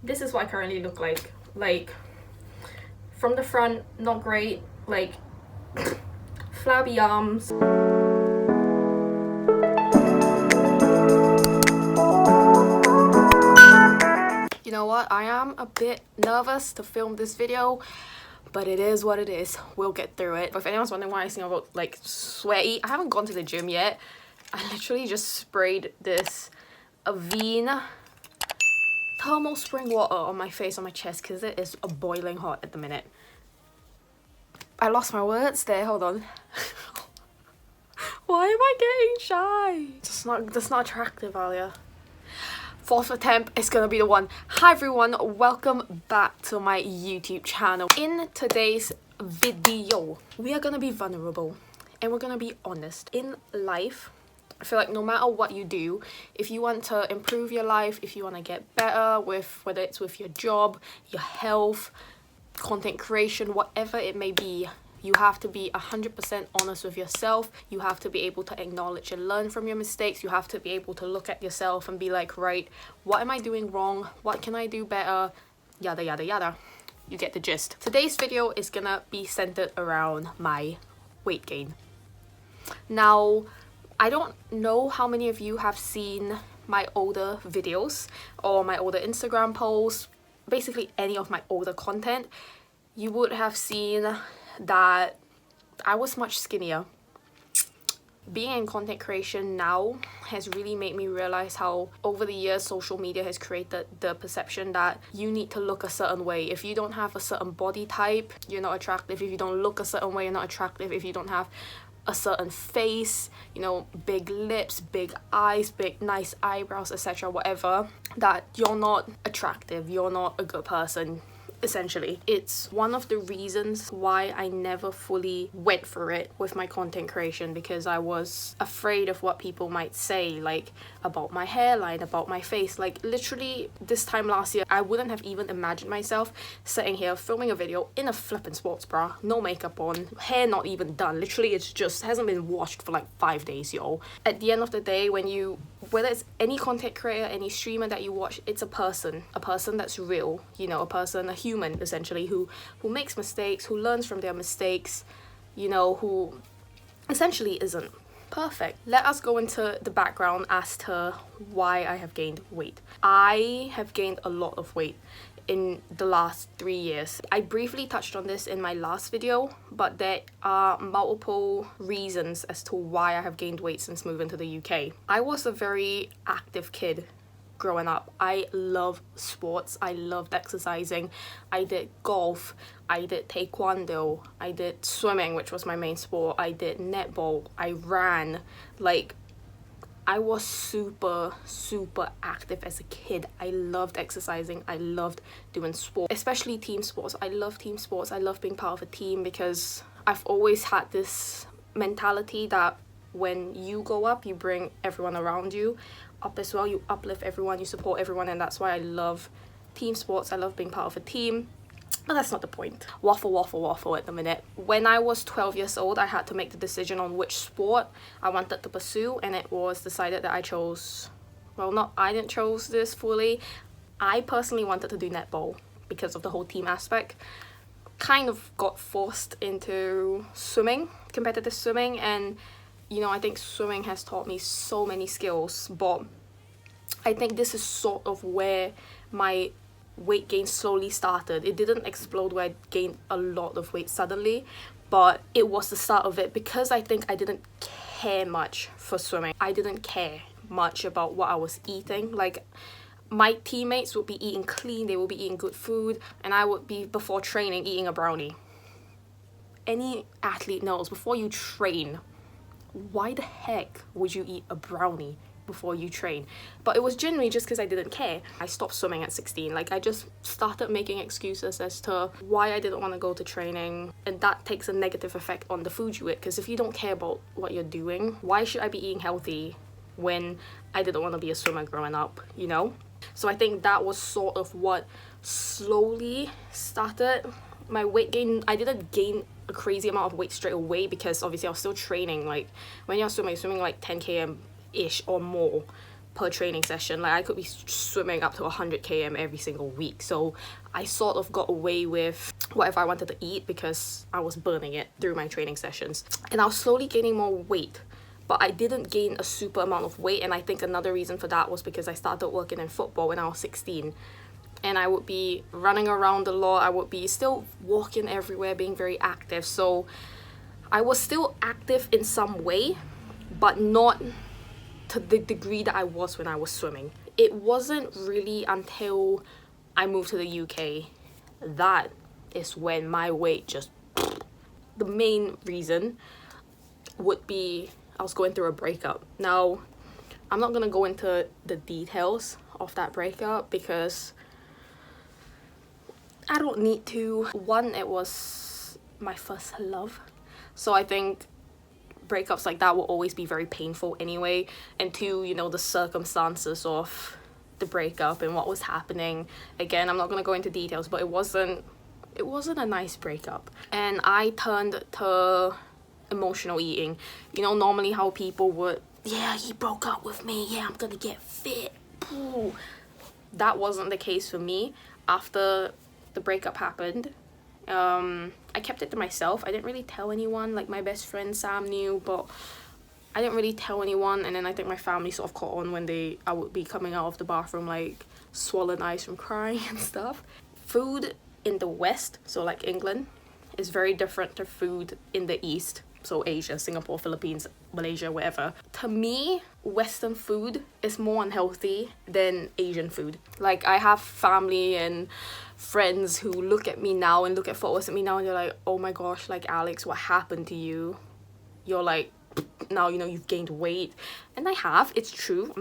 this is what I currently look like. Like, from the front, not great. Like, flabby arms. You know what? I am a bit nervous to film this video, but it is what it is. We'll get through it. But if anyone's wondering why I seem about like sweaty, I haven't gone to the gym yet. I literally just sprayed this Avene thermal spring water on my face, on my chest, because it is boiling hot at the minute. I lost my words there, hold on. Why am I getting shy? That's not attractive, Alia. Fourth attempt is gonna be the one. Hi everyone, welcome back to my YouTube channel. In today's video, we are gonna be vulnerable and we're gonna be honest. In life, I feel like no matter what you do, if you want to improve your life, if you want to get better with whether it's with your job, your health, content creation, whatever it may be, you have to be 100% honest with yourself. You have to be able to acknowledge and learn from your mistakes. You have to be able to look at yourself and be like, right, what am I doing wrong? What can I do better? Yada, yada, yada. You get the gist. Today's video is gonna be centered around my weight gain. Now, I don't know how many of you have seen my older videos or my older Instagram posts, basically any of my older content. You would have seen that I was much skinnier. Being in content creation now has really made me realize how over the years social media has created the perception that you need to look a certain way. If you don't have a certain body type, you're not attractive. If you don't look a certain way, you're not attractive. If you don't have a certain face, you know, big lips, big eyes, big nice eyebrows, etc., whatever, that you're not attractive, you're not a good person. Essentially, it's one of the reasons why I never fully went for it with my content creation, because I was afraid of what people might say, like about my hairline, about my face. Like literally this time last year, I wouldn't have even imagined myself sitting here filming a video in a flippin' sports bra, no makeup on, hair not even done. Literally, it's just hasn't been washed for like 5 days, yo. At the end of the day, whether it's any content creator, any streamer that you watch, it's a person that's real, you know, a human essentially, who makes mistakes, who learns from their mistakes, you know, who essentially isn't perfect. Let us go into the background as to why I have gained weight. I have gained a lot of weight in the last 3 years. I briefly touched on this in my last video, but there are multiple reasons as to why I have gained weight since moving to the UK. I was a very active kid growing up. I love sports. I loved exercising. I did golf. I did taekwondo. I did swimming, which was my main sport. I did netball. I ran. Like, I was super active as a kid. I loved exercising. I loved doing sport, especially team sports. I love team sports. I love being part of a team because I've always had this mentality that when you go up, you bring everyone around you up as well. You uplift everyone, you support everyone, and that's why I love team sports. I love being part of a team. But that's not the point. Waffle at the minute. When I was 12 years old, I had to make the decision on which sport I wanted to pursue, and it was decided that I chose, well, I didn't chose this fully. I personally wanted to do netball because of the whole team aspect. Kind of got forced into swimming, competitive swimming, and you know, I think swimming has taught me so many skills, but I think this is sort of where my weight gain slowly started. It didn't explode where I gained a lot of weight suddenly, but it was the start of it because I think I didn't care much for swimming. I didn't care much about what I was eating. Like, my teammates would be eating clean, they would be eating good food, and I would be, before training, eating a brownie. Any athlete knows, before you train, why the heck would you eat a brownie before you train? But it was genuinely just because I didn't care. I stopped swimming at 16. Like, I just started making excuses as to why I didn't want to go to training, and that takes a negative effect on the food you eat, because if you don't care about what you're doing, why should I be eating healthy when I didn't want to be a swimmer growing up, you know? So I think that was sort of what slowly started my weight gain. I didn't gain a crazy amount of weight straight away because obviously I was still training. Like, when you're swimming like 10 km ish or more, per training session. Like I could be swimming up to 100 km every single week, so I sort of got away with whatever I wanted to eat because I was burning it through my training sessions. And I was slowly gaining more weight, but I didn't gain a super amount of weight. And I think another reason for that was because I started working in football when I was 16, and I would be running around a lot. I would be still walking everywhere, being very active. So I was still active in some way, but not to the degree that I was when I was swimming. It wasn't really until I moved to the UK that is when my weight just... The main reason would be I was going through a breakup. Now, I'm not gonna go into the details of that breakup because I don't need to. One, it was my first love, so I think breakups like that will always be very painful anyway. And two, you know, the circumstances of the breakup and what was happening. Again, I'm not gonna go into details, but it wasn't a nice breakup. And I turned to emotional eating. You know, normally how people would, yeah, he broke up with me, yeah, I'm gonna get fit. Ooh. That wasn't the case for me. After the breakup happened, I kept it to myself. I didn't really tell anyone. Like my best friend Sam knew, but I didn't really tell anyone. And then I think my family sort of caught on when I would be coming out of the bathroom like swollen eyes from crying and stuff. Food in the West, so like England, is very different to food in the East, so Asia, Singapore, Philippines, Malaysia, wherever. To me, Western food is more unhealthy than Asian food. Like I have family and friends who look at me now and look at photos of me now and they're like, oh my gosh, like Alex, what happened to you? You're like, now you know you've gained weight. And I have, it's true.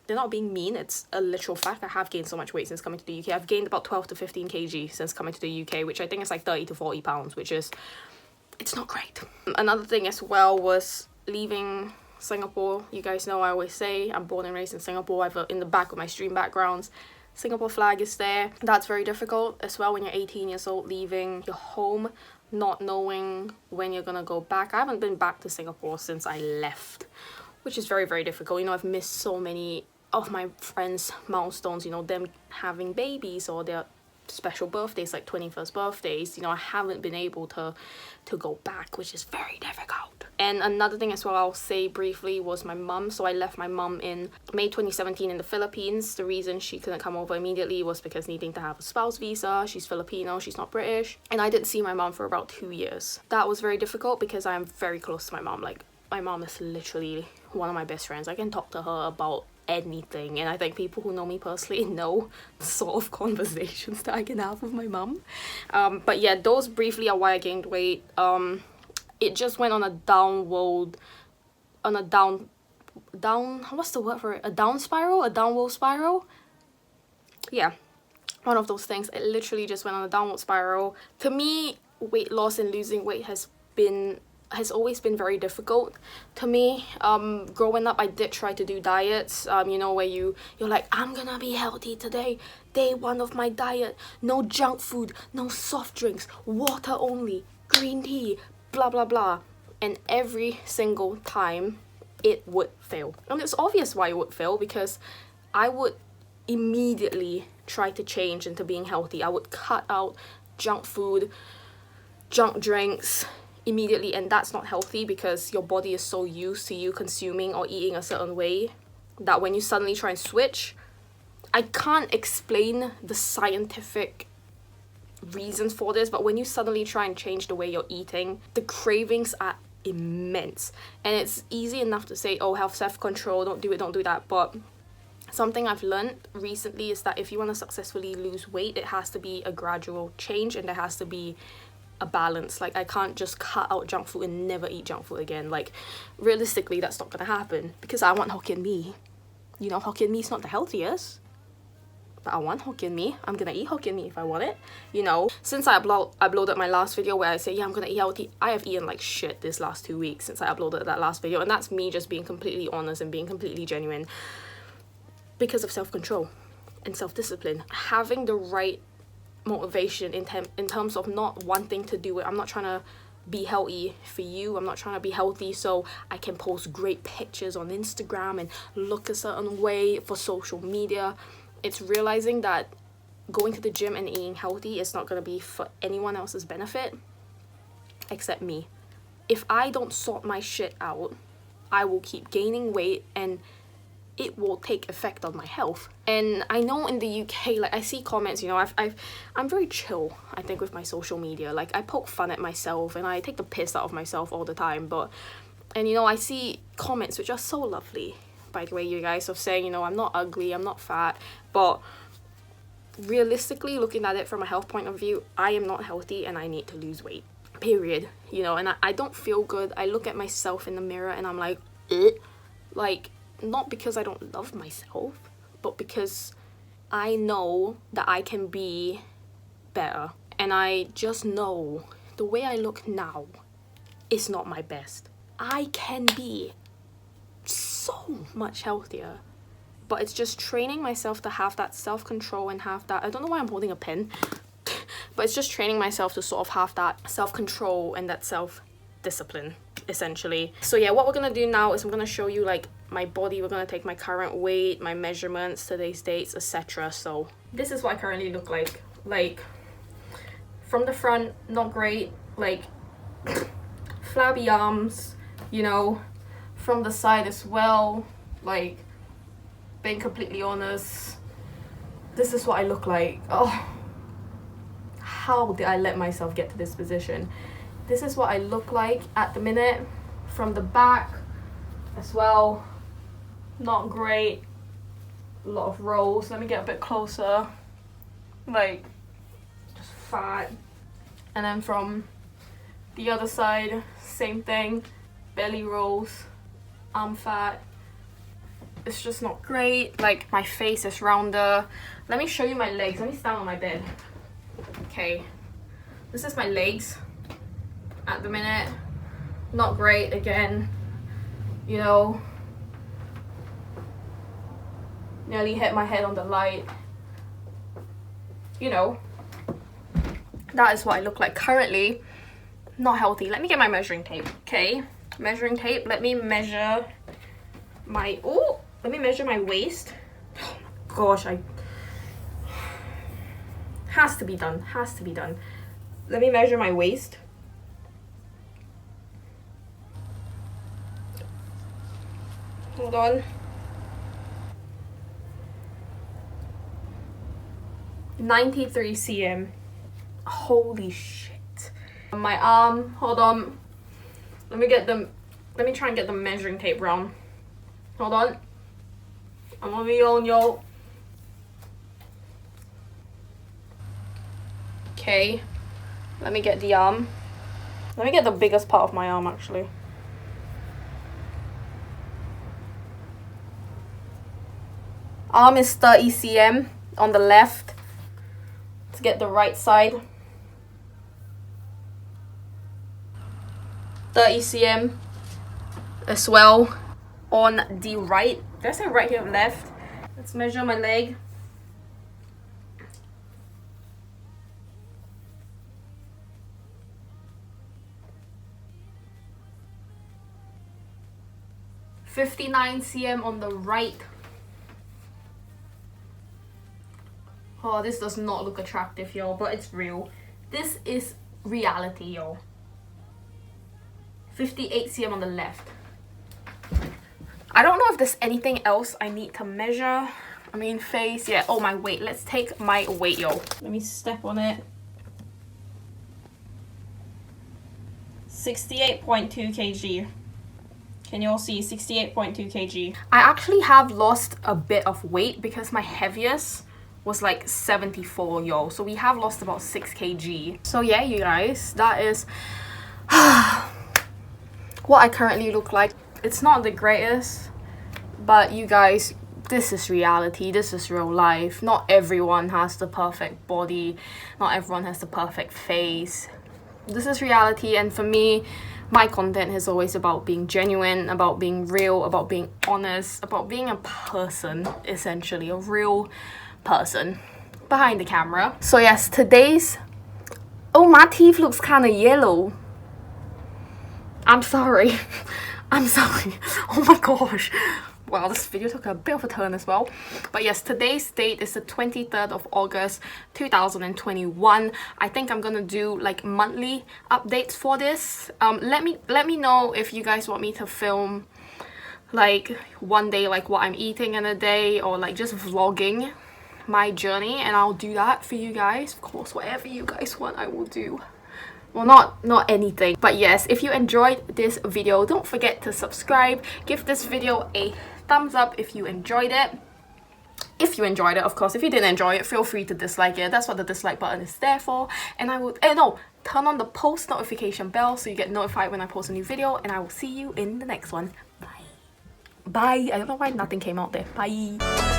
They're not being mean, it's a literal fact. I have gained so much weight since coming to the UK. I've gained about 12 to 15 kg since coming to the UK, which I think is like 30 to 40 pounds, which is, it's not great. Another thing as well was leaving Singapore. You guys know I always say I'm born and raised in Singapore. I've in the back of my stream backgrounds, Singapore flag is there. That's very difficult as well when you're 18 years old, leaving your home, not knowing when you're gonna go back. I haven't been back to Singapore since I left, which is very, very difficult. You know, I've missed so many of my friends' milestones, you know, them having babies or their special birthdays, like 21st birthdays. You know, I haven't been able to go back, which is very difficult. And another thing as well I'll say briefly was my mum. So I left my mum in May 2017 in the Philippines. The reason she couldn't come over immediately was because needing to have a spouse visa. She's Filipino, she's not British. And I didn't see my mum for about 2 years. That was very difficult because I'm very close to my mum. Like, my mom is literally one of my best friends. I can talk to her about anything, and I think people who know me personally know the sort of conversations that I can have with my mum. But yeah, those briefly are why I gained weight. It just went on a downward, what's the word for it? A downward spiral? Yeah, one of those things. It literally just went on a downward spiral. To me, weight loss and losing weight has always been very difficult to me. Growing up, I did try to do diets, you know, where you're like, I'm gonna be healthy today, day one of my diet, no junk food, no soft drinks, water only, green tea, blah blah blah. And every single time it would fail. And it's obvious why it would fail, because I would immediately try to change into being healthy. I would cut out junk food, junk drinks immediately, and that's not healthy because your body is so used to you consuming or eating a certain way that when you suddenly try and switch, I can't explain the scientific reasons for this, but when you suddenly try and change the way you're eating, the cravings are immense. And it's easy enough to say, oh, have self-control, don't do that, but something I've learned recently is that if you want to successfully lose weight, it has to be a gradual change, and there has to be a balance. Like, I can't just cut out junk food and never eat junk food again. Like, realistically, that's not gonna happen because I want Hokkien mee. You know, Hokkien mee is not the healthiest, but I want Hokkien mee. I'm gonna eat Hokkien mee if I want it. You know, since I uploaded my last video where I say, yeah, I'm gonna eat healthy, I have eaten like shit this last 2 weeks since I uploaded that last video, and that's me just being completely honest and being completely genuine because of self-control and self-discipline. Having the right motivation in terms of not wanting to do it. I'm not trying to be healthy for you. I'm not trying to be healthy so I can post great pictures on Instagram and look a certain way for social media. It's realizing that going to the gym and eating healthy is not going to be for anyone else's benefit except me. If I don't sort my shit out, I will keep gaining weight and it will take effect on my health. And I know in the UK, like, I see comments, you know, I'm very chill, I think, with my social media. Like, I poke fun at myself and I take the piss out of myself all the time, and you know, I see comments which are so lovely, by the way, you guys, of saying, you know, I'm not ugly, I'm not fat, but realistically, looking at it from a health point of view, I am not healthy and I need to lose weight, period. You know, and I don't feel good. I look at myself in the mirror and I'm like, ugh. Like, not because I don't love myself, but because I know that I can be better. And I just know the way I look now is not my best. I can be so much healthier. But it's just training myself to have that self-control and have that, I don't know why I'm holding a pen, but it's just training myself to sort of have that self-control and that self-discipline, essentially. So yeah, what we're gonna do now is I'm gonna show you like my body. We're gonna take my current weight, my measurements, today's dates, etc. So this is what I currently look like. Like, from the front, not great. Like, flabby arms, you know. From the side as well, like, being completely honest, this is what I look like. Oh, how did I let myself get to this position? This is what I look like at the minute. From the back as well, not great. A lot of rolls. Let me get a bit closer. Like, just fat. And then from the other side, same thing. Belly rolls, arm fat. It's just not great. Like, my face is rounder. Let me show you my legs. Let me stand on my bed. Okay, this is my legs at the minute. Not great again, you know. Nearly hit my head on the light. You know, that is what I look like currently. Not healthy. Let me get my measuring tape. Okay, measuring tape. Let me measure my, oh, let me measure my waist. Oh my gosh, has to be done, has to be done. Let me measure my waist. Hold on. 93 cm. Holy shit. My arm, hold on. Let me try and get the measuring tape round. Hold on. I'm on my own, yo. Okay. Let me get the arm. Let me get the biggest part of my arm, actually. Arm is 30 cm on the left. Let's get the right side. 30 cm as well on the right. Did I say right here or left? Let's measure my leg. .59 cm on the right. Oh, this does not look attractive, yo, but it's real. This is reality, yo. 58 cm on the left. I don't know if there's anything else I need to measure. I mean, face, yeah. Oh, my weight. Let's take my weight, yo. Let me step on it. 68.2 kg. Can you all see? 68.2 kg. I actually have lost a bit of weight because my heaviest was like 74, yo. So we have lost about 6 kg. So yeah, you guys, that is what I currently look like. It's not the greatest, but you guys, this is reality. This is real life. Not everyone has the perfect body. Not everyone has the perfect face. This is reality, and for me, my content is always about being genuine, about being real, about being honest, about being a person, essentially, a real person behind the camera. So yes, today's, oh, my teeth looks kind of yellow. I'm sorry. I'm sorry. Oh my gosh. Wow, this video took a bit of a turn as well. But yes, today's date is the 23rd of August 2021. I think I'm gonna do like monthly updates for this. Let me know if you guys want me to film like one day, like what I'm eating in a day, or like just vlogging my journey, and I'll do that for you guys. Of course, whatever you guys want, I will do. Well, not anything, but yes, if you enjoyed this video, don't forget to subscribe. Give this video a thumbs up if you enjoyed it. If you enjoyed it, of course. If you didn't enjoy it, feel free to dislike it. That's what the dislike button is there for. And I would no, turn on the post notification bell so you get notified when I post a new video, and I will see you in the next one. Bye. Bye. I don't know why nothing came out there. Bye.